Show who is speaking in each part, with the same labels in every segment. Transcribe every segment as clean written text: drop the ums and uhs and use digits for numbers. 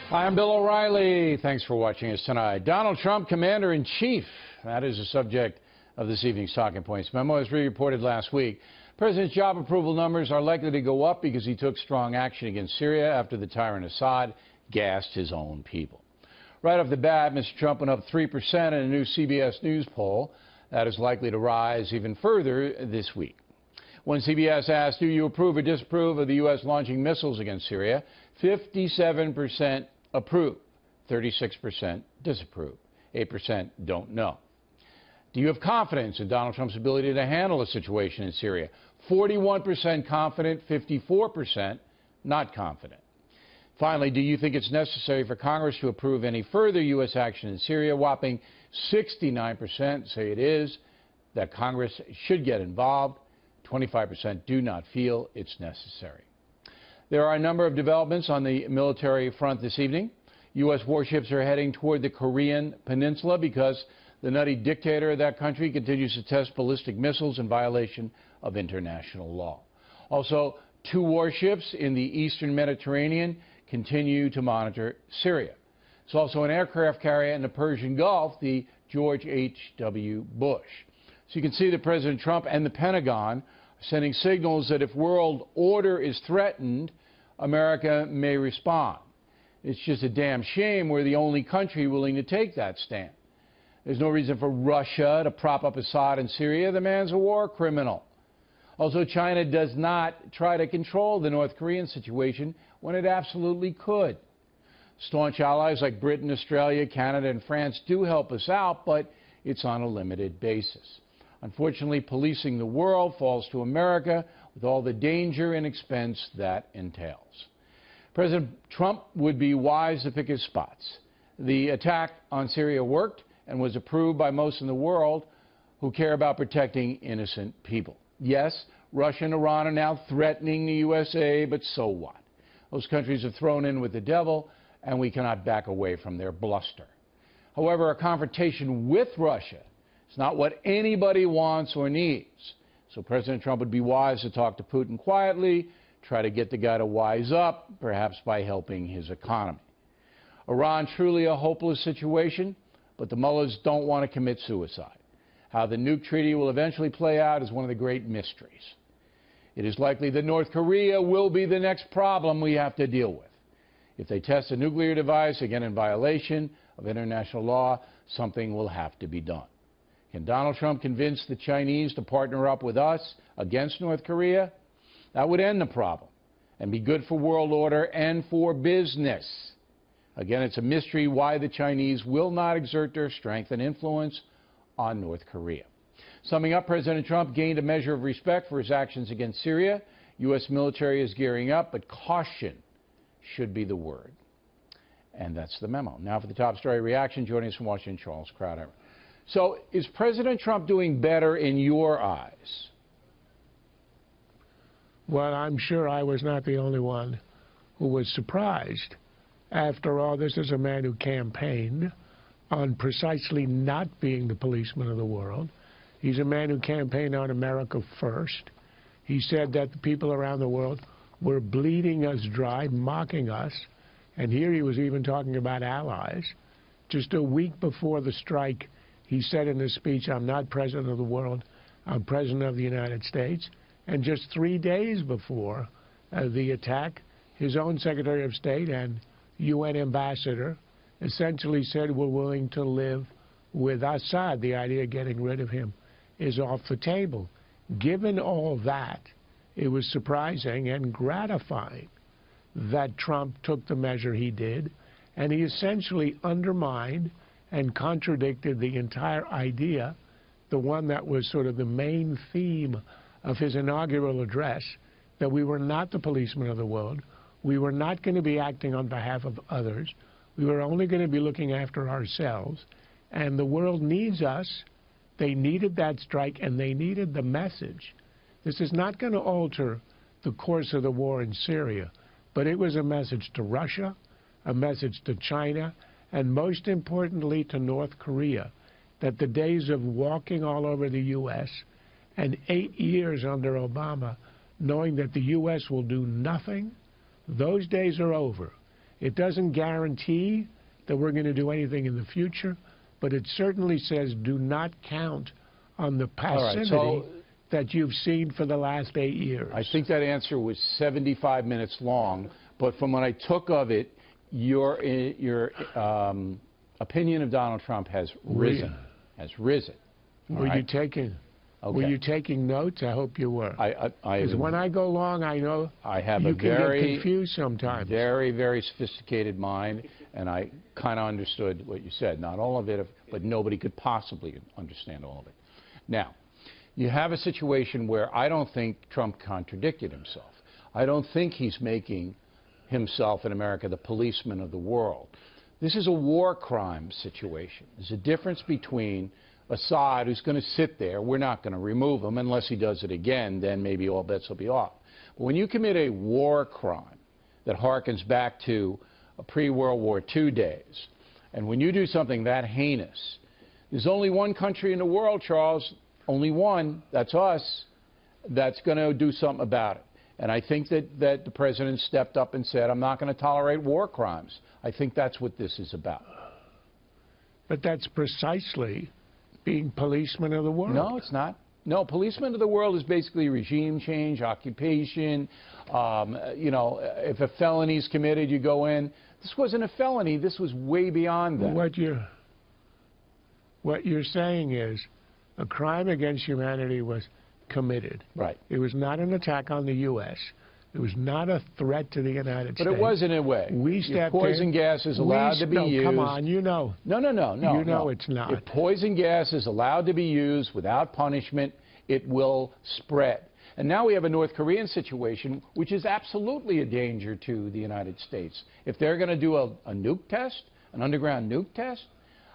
Speaker 1: Hi, I'm Bill O'Reilly. Thanks for watching us tonight. Donald Trump, Commander-in-Chief. That is the subject of this evening's Talking Points memo. As we reported last week, the President's job approval numbers are likely to go up because he took strong action against Syria after the tyrant Assad gassed his own people. Right off the bat, Mr. Trump went up 3% in a new CBS News poll. That is likely to rise even further this week. When CBS asked, do you approve or disapprove of the U.S. launching missiles against Syria, 57% approve, 36% disapprove, 8% don't know. Do you have confidence in Donald Trump's ability to handle a situation in Syria? 41% confident, 54% not confident. Finally, do you think it's necessary for Congress to approve any further U.S. action in Syria? Whopping 69% say it is, that Congress should get involved. 25% do not feel it's necessary. There are a number of developments on the military front this evening. U.S. warships are heading toward the Korean Peninsula because the nutty dictator of that country continues to test ballistic missiles in violation of international law. Also, 2 warships in the eastern Mediterranean continue to monitor Syria. There's also an aircraft carrier in the Persian Gulf, the George H.W. Bush. So you can see that President Trump and the Pentagon are sending signals that if world order is threatened, America may respond. It's just a damn shame we're the only country willing to take that stand. There's no reason for Russia to prop up Assad in Syria. The man's a war criminal. Also, China does not try to control the North Korean situation when it absolutely could. Staunch allies like Britain, Australia, Canada, and France do help us out, but it's on a limited basis. Unfortunately, policing the world falls to America with all the danger and expense that entails. President Trump would be wise to pick his spots. The attack on Syria worked and was approved by most in the world who care about protecting innocent people. Yes, Russia and Iran are now threatening the USA, but so what? Those countries have thrown in with the devil, and we cannot back away from their bluster. However, a confrontation with Russia is not what anybody wants or needs. So President Trump would be wise to talk to Putin quietly, try to get the guy to wise up, perhaps by helping his economy. Iran, truly a hopeless situation, but the mullahs don't want to commit suicide. How the nuke treaty will eventually play out is one of the great mysteries. It is likely that North Korea will be the next problem we have to deal with. If they test a nuclear device, again in violation of international law, something will have to be done. Can Donald Trump convince the Chinese to partner up with us against North Korea? That would end the problem and be good for world order and for business. Again, it's a mystery why the Chinese will not exert their strength and influence on North Korea. Summing up, President Trump gained a measure of respect for his actions against Syria. U.S. military is gearing up, but caution should be the word. And that's the memo. Now for the top story reaction, joining us from Washington, Charles Krauthammer. So is President Trump doing better in your eyes?
Speaker 2: Well, I'm sure I was not the only one who was surprised. After all, this is a man who campaigned on precisely not being the policeman of the world. He's a man who campaigned on America first. He said that the people around the world were bleeding us dry, mocking us. And here he was even talking about allies. Just a week before the strike, he said in his speech, I'm not president of the world, I'm president of the United States. And just 3 days before the attack, his own Secretary of State and UN ambassador essentially said we're willing to live with Assad. The idea of getting rid of him is off the table. Given all that, it was surprising and gratifying that Trump took the measure he did, and he essentially undermined and contradicted the entire idea, the one that was sort of the main theme of his inaugural address, that we were not the policemen of the world, we were not going to be acting on behalf of others, we were only going to be looking after ourselves, and the world needs us. They needed that strike, and they needed the message. This is not going to alter the course of the war in Syria, but it was a message to Russia, a message to China, and most importantly to North Korea, that the days of walking all over the U.S. and 8 years under Obama, knowing that the U.S. will do nothing, those days are over. It doesn't guarantee that we're going to do anything in the future, but it certainly says do not count on the passivity that you've seen for the last 8 years.
Speaker 1: I think that answer was 75 minutes long, but from what I took of it, your opinion of Donald Trump has risen.
Speaker 2: Were you taking?
Speaker 1: Okay.
Speaker 2: Were you taking notes? I hope you were.
Speaker 1: Because
Speaker 2: when I go long, I know
Speaker 1: I have
Speaker 2: you
Speaker 1: a
Speaker 2: can
Speaker 1: very
Speaker 2: get confused sometimes.
Speaker 1: Very, very sophisticated mind, and I kind of understood what you said. Not all of it, but nobody could possibly understand all of it. Now, you have a situation where I don't think Trump contradicted himself. I don't think he's making himself in America the policeman of the world. This is a war crime situation. There's a difference between Assad, who's going to sit there. We're not going to remove him unless he does it again. Then maybe all bets will be off. But when you commit a war crime that harkens back to pre-World War II days, and when you do something that heinous, there's only one country in the world, Charles, only one, that's us, that's going to do something about it. And I think that the president stepped up and said, I'm not going to tolerate war crimes. I think that's what this is about.
Speaker 2: But that's precisely being policeman of the world.
Speaker 1: No, it's not. No, policeman of the world is basically regime change, occupation. You know, if a felony is committed, you go in. This wasn't a felony. This was way beyond that.
Speaker 2: What you're saying is a crime against humanity was committed.
Speaker 1: Right.
Speaker 2: It was not an attack on the U.S. It was not a threat to the United States.
Speaker 1: But it was in a way.
Speaker 2: We stepped in.
Speaker 1: Poison gas is allowed to be used.
Speaker 2: Come on, you know.
Speaker 1: No.
Speaker 2: You know it's not.
Speaker 1: If poison gas is allowed to be used without punishment, it will spread. And now we have a North Korean situation, which is absolutely a danger to the United States. If they're going to do a nuke test, an underground nuke test,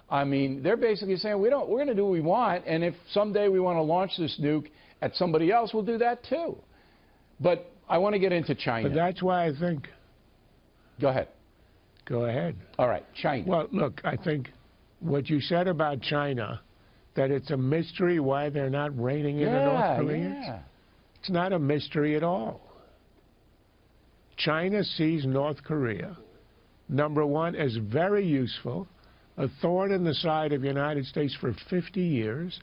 Speaker 1: I mean, they're basically saying we're going to do what we want, and if someday we want to launch this nuke at somebody else, we'll do that too. But I want to get into China.
Speaker 2: But that's why I think...
Speaker 1: Go ahead.
Speaker 2: Go ahead.
Speaker 1: All right, China.
Speaker 2: Well, look, I think what you said about China, that it's a mystery why they're not reining in the North Koreans, it's not a mystery at all. China sees North Korea, number one, as very useful, a thorn in the side of the United States for 50 years.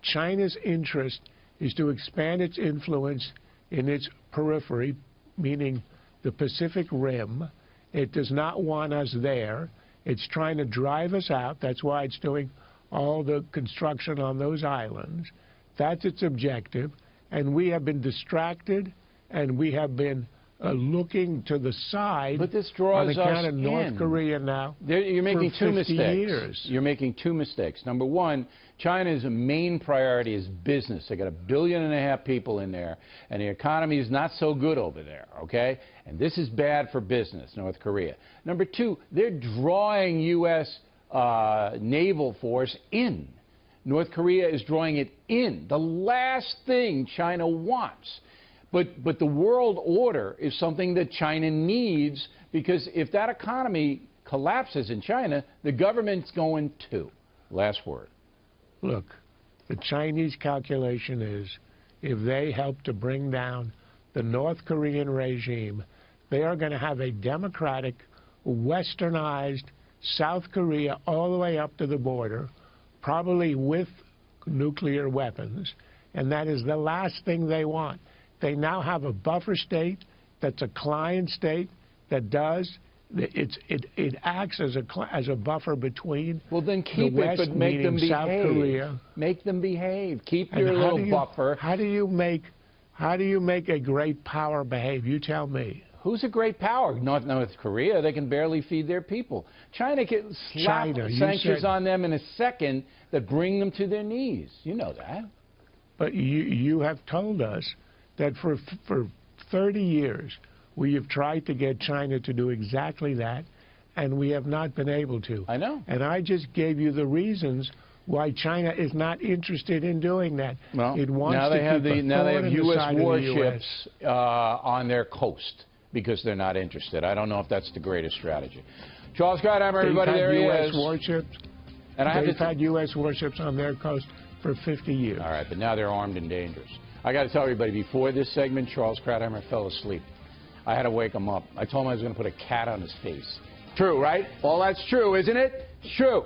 Speaker 2: China's interest is to expand its influence in its periphery, meaning the Pacific Rim. It does not want us there. It's trying to drive us out. That's why it's doing all the construction on those islands. That's its objective. And we have been distracted, and we have been looking to the side.
Speaker 1: But this draws
Speaker 2: on account of North Korea now.
Speaker 1: You're making two mistakes.
Speaker 2: Years.
Speaker 1: You're making two mistakes. Number one, China's main priority is business. They got 1.5 billion people in there, and the economy is not so good over there, okay? And this is bad for business, North Korea. Number two, they're drawing U.S. naval force in. North Korea is drawing it in. The last thing China wants. But the world order is something that China needs, because if that economy collapses in China, the government's going to. Last word.
Speaker 2: Look, the Chinese calculation is if they help to bring down the North Korean regime, they are going to have a democratic, westernized South Korea all the way up to the border, probably with nuclear weapons, and that is the last thing they want. They now have a buffer state that's a client state that does. It acts as a buffer between.
Speaker 1: Well, then keep
Speaker 2: the West,
Speaker 1: it, but make them behave.
Speaker 2: South Korea.
Speaker 1: Make them behave. Keep your little buffer.
Speaker 2: How do you make a great power behave? You tell me.
Speaker 1: Who's a great power? North Korea. They can barely feed their people. China can slap sanctions on them in a second that bring them to their knees. You know that.
Speaker 2: But you have told us that for 30 years we have tried to get China to do exactly that, and we have not been able to.
Speaker 1: I know.
Speaker 2: And I just gave you the reasons why China is not interested in doing that.
Speaker 1: Well,
Speaker 2: it wants
Speaker 1: now they have U.S. warships
Speaker 2: on
Speaker 1: their coast because they're not interested. I don't know if that's the greatest strategy. Charles Krauthammer, everybody, there he is.
Speaker 2: Warships. And they've had U.S. warships on their coast for 50 years.
Speaker 1: All right, but now they're armed and dangerous. I got to tell everybody, before this segment, Charles Krauthammer fell asleep. I had to wake him up. I told him I was going to put a cat on his face. True, right? All that's true, isn't it? True.